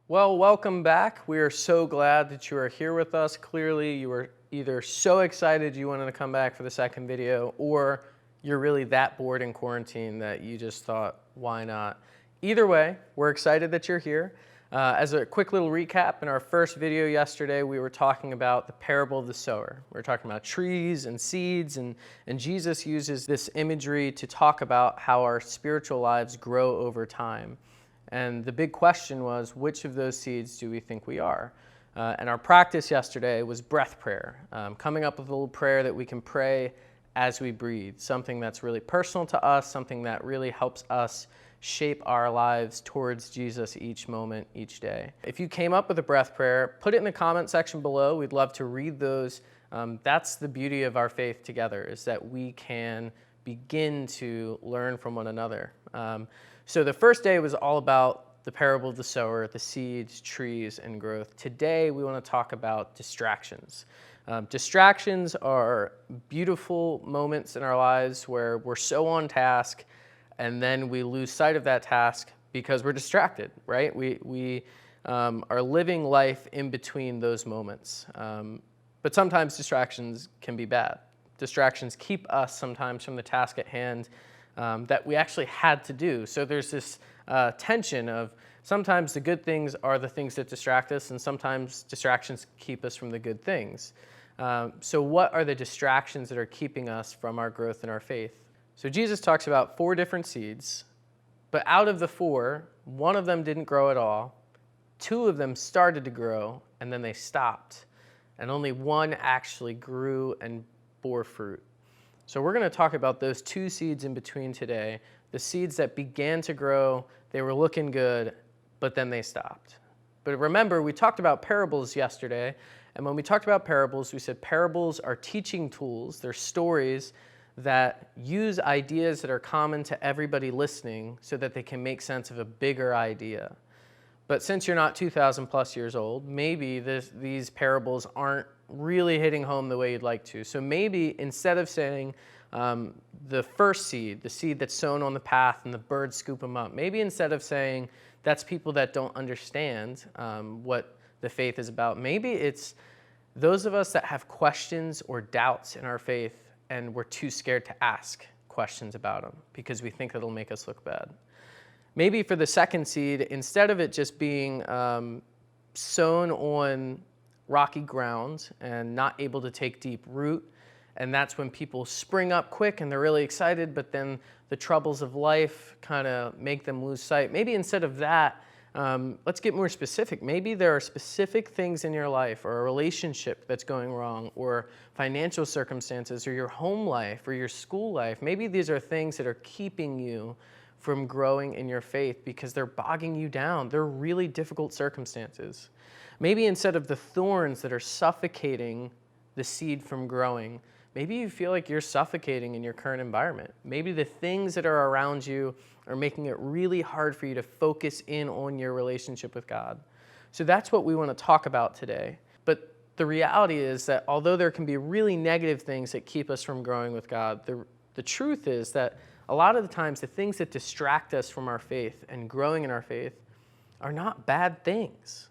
Well, welcome back. We are so glad that you are here with us. Clearly, you were either so excited you wanted to come back for the second video, or you're really that bored in quarantine that you just thought, why not? Either way, we're excited that you're here. As a quick little recap, in our first video yesterday, we were talking about the parable of the sower. We were talking about trees and seeds, and Jesus uses this imagery to talk about how our spiritual lives grow over time. And the big question was, which of those seeds do we think we are? And our practice yesterday was breath prayer, coming up with a little prayer that we can pray as we breathe, something that's really personal to us, something that really helps us shape our lives towards Jesus each moment, each day. If you came up with a breath prayer, put it in the comment section below. We'd love to read those. That's the beauty of our faith together, is that we can begin to learn from one another. So the first day was all about the parable of the sower, the seeds, trees, and growth. Today, we want to talk about distractions. Distractions are beautiful moments in our lives where we're so on task, and then we lose sight of that task because we're distracted, right? We are living life in between those moments. But sometimes distractions can be bad. Distractions keep us sometimes from the task at hand that we actually had to do. So there's this tension of sometimes the good things are the things that distract us, and sometimes distractions keep us from the good things. So what are the distractions that are keeping us from our growth in our faith? So Jesus talks about 4 different seeds, but out of the 4, one of them didn't grow at all, 2 of them started to grow, and then they stopped, and only 1 actually grew and bore fruit. So we're going to talk about those 2 seeds in between today, the seeds that began to grow, they were looking good, but then they stopped. But remember, we talked about parables yesterday, and when we talked about parables, we said parables are teaching tools. They're stories that use ideas that are common to everybody listening so that they can make sense of a bigger idea. But since you're not 2,000 plus years old, maybe these parables aren't really hitting home the way you'd like to. So maybe instead of saying the first seed, the seed that's sown on the path and the birds scoop them up, maybe instead of saying that's people that don't understand what the faith is about, maybe it's those of us that have questions or doubts in our faith and we're too scared to ask questions about them because we think it'll make us look bad. Maybe for the second seed, instead of it just being sown on rocky ground and not able to take deep root, and that's when people spring up quick and they're really excited, but then the troubles of life kind of make them lose sight. Maybe instead of that, let's get more specific. Maybe there are specific things in your life or a relationship that's going wrong or financial circumstances or your home life or your school life. Maybe these are things that are keeping you from growing in your faith because they're bogging you down. They're really difficult circumstances. Maybe instead of the thorns that are suffocating the seed from growing, maybe you feel like you're suffocating in your current environment. Maybe the things that are around you are making it really hard for you to focus in on your relationship with God. So that's what we want to talk about today. But the reality is that although there can be really negative things that keep us from growing with God, the truth is that a lot of the times the things that distract us from our faith and growing in our faith are not bad things.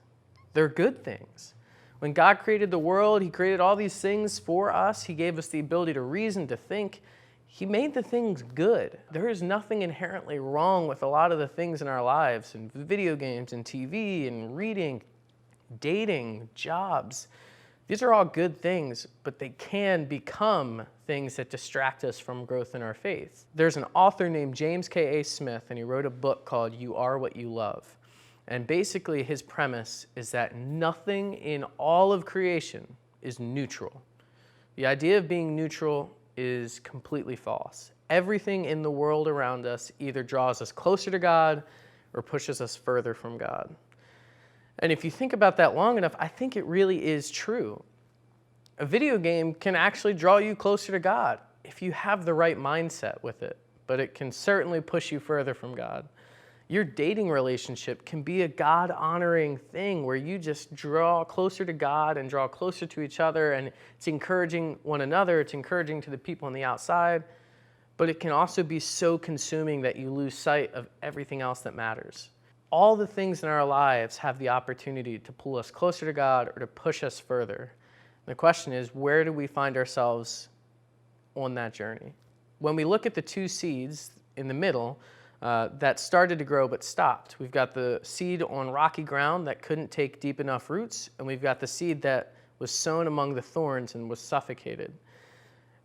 They're good things. When God created the world, He created all these things for us. He gave us the ability to reason, to think. He made the things good. There is nothing inherently wrong with a lot of the things in our lives, and video games and TV and reading, dating, jobs. These are all good things, but they can become things that distract us from growth in our faith. There's an author named James K.A. Smith, and he wrote a book called You Are What You Love. And basically his premise is that nothing in all of creation is neutral. The idea of being neutral is completely false. Everything in the world around us either draws us closer to God or pushes us further from God. And if you think about that long enough, I think it really is true. A video game can actually draw you closer to God if you have the right mindset with it, but it can certainly push you further from God. Your dating relationship can be a God-honoring thing where you just draw closer to God and draw closer to each other, and it's encouraging one another, it's encouraging to the people on the outside, but it can also be so consuming that you lose sight of everything else that matters. All the things in our lives have the opportunity to pull us closer to God or to push us further. The question is, where do we find ourselves on that journey? When we look at the two seeds in the middle that started to grow but stopped, we've got the seed on rocky ground that couldn't take deep enough roots, and we've got the seed that was sown among the thorns and was suffocated.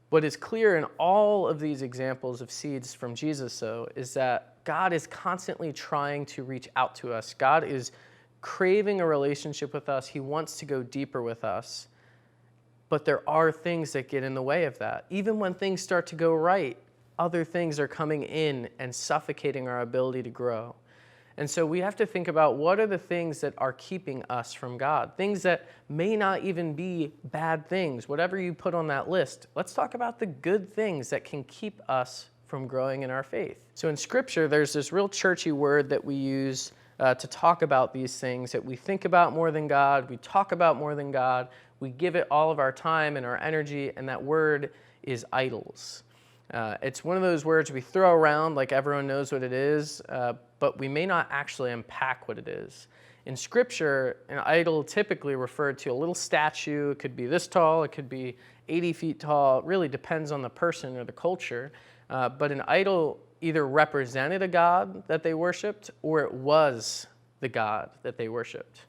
What is clear in all of these examples of seeds from Jesus, though, is that God is constantly trying to reach out to us. God is craving a relationship with us. He wants to go deeper with us. But there are things that get in the way of that. Even when things start to go right, other things are coming in and suffocating our ability to grow. And so we have to think about, what are the things that are keeping us from God? Things that may not even be bad things. Whatever you put on that list, let's talk about the good things that can keep us from growing in our faith. So in Scripture, there's this real churchy word that we use to talk about these things that we think about more than God, we talk about more than God, we give it all of our time and our energy, and that word is idols. It's one of those words we throw around like everyone knows what it is, but we may not actually unpack what it is. In Scripture, an idol typically referred to a little statue. It could be this tall, it could be 80 feet tall. It really depends on the person or the culture. But an idol either represented a god that they worshipped, or it was the god that they worshipped.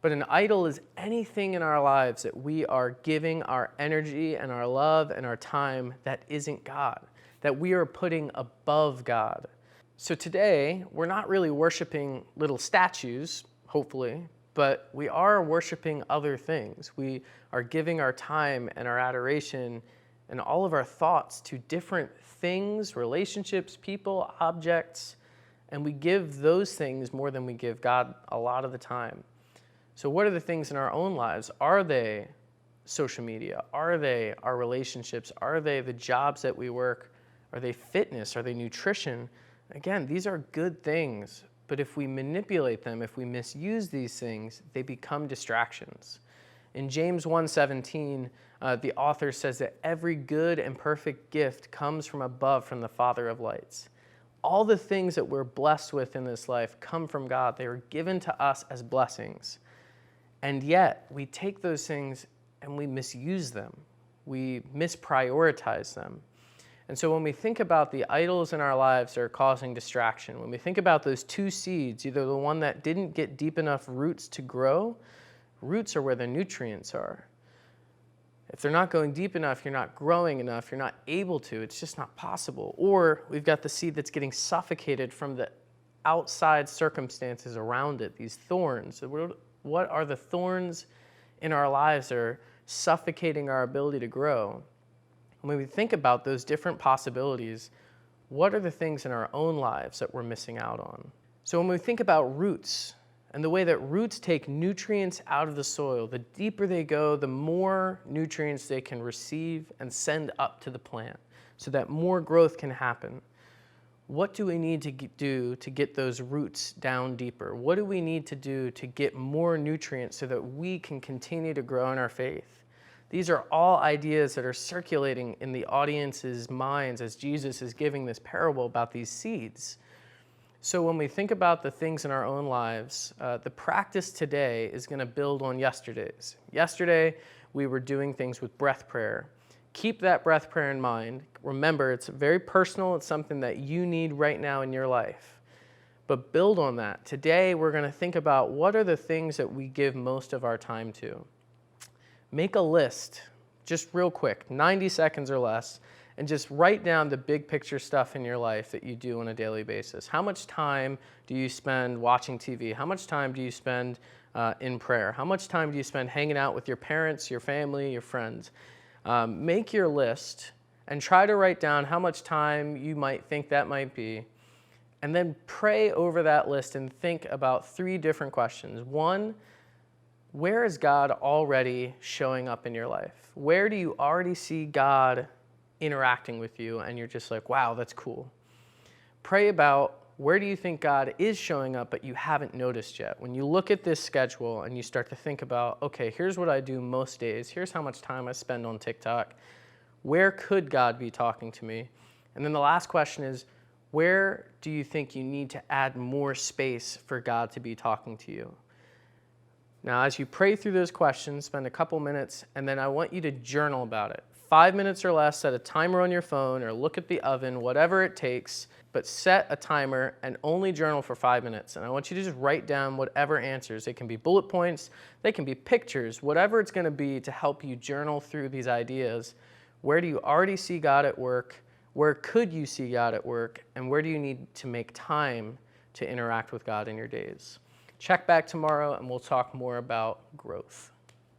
But an idol is anything in our lives that we are giving our energy and our love and our time that isn't God, that we are putting above God. So today, we're not really worshiping little statues, hopefully, but we are worshiping other things. We are giving our time and our adoration and all of our thoughts to different things, relationships, people, objects, and we give those things more than we give God a lot of the time. So what are the things in our own lives? Are they social media? Are they our relationships? Are they the jobs that we work? Are they fitness? Are they nutrition? Again, these are good things, but if we manipulate them, if we misuse these things, they become distractions. In James 1:17, the author says that every good and perfect gift comes from above, from the Father of lights. All the things that we're blessed with in this life come from God. They were given to us as blessings. And yet, we take those things and we misuse them. We misprioritize them. And so when we think about the idols in our lives that are causing distraction, when we think about those two seeds, either the one that didn't get deep enough roots to grow, roots are where the nutrients are. If they're not going deep enough, you're not growing enough, you're not able to, it's just not possible. Or we've got the seed that's getting suffocated from the outside circumstances around it, these thorns. What are the thorns in our lives that are suffocating our ability to grow? And when we think about those different possibilities, what are the things in our own lives that we're missing out on? So when we think about roots and the way that roots take nutrients out of the soil, the deeper they go, the more nutrients they can receive and send up to the plant so that more growth can happen. What do we need to do to get those roots down deeper? What do we need to do to get more nutrients so that we can continue to grow in our faith? These are all ideas that are circulating in the audience's minds as Jesus is giving this parable about these seeds. So when we think about the things in our own lives, the practice today is going to build on yesterday's. Yesterday, we were doing things with breath prayer. Keep that breath prayer in mind. Remember, it's very personal. It's something that you need right now in your life. But build on that. Today, we're going to think about what are the things that we give most of our time to. Make a list, just real quick, 90 seconds or less, and just write down the big picture stuff in your life that you do on a daily basis. How much time do you spend watching TV? How much time do you spend in prayer? How much time do you spend hanging out with your parents, your family, your friends? Make your list and try to write down how much time you might think that might be, and then pray over that list and think about 3 different questions. 1, where is God already showing up in your life? Where do you already see God interacting with you and you're just like, wow, that's cool? Pray about where do you think God is showing up but you haven't noticed yet? When you look at this schedule and you start to think about, okay, here's what I do most days, here's how much time I spend on TikTok, where could God be talking to me? And then the last question is, Where do you think you need to add more space for God to be talking to you? Now, as you pray through those questions, spend a couple minutes, and then I want you to journal about it. 5 minutes or less, set a timer on your phone or look at the oven, whatever it takes, but set a timer and only journal for 5 minutes. And I want you to just write down whatever answers. It can be bullet points, they can be pictures, whatever it's going to be to help you journal through these ideas. Where do you already see God at work? Where could you see God at work? And where do you need to make time to interact with God in your days? Check back tomorrow and we'll talk more about growth.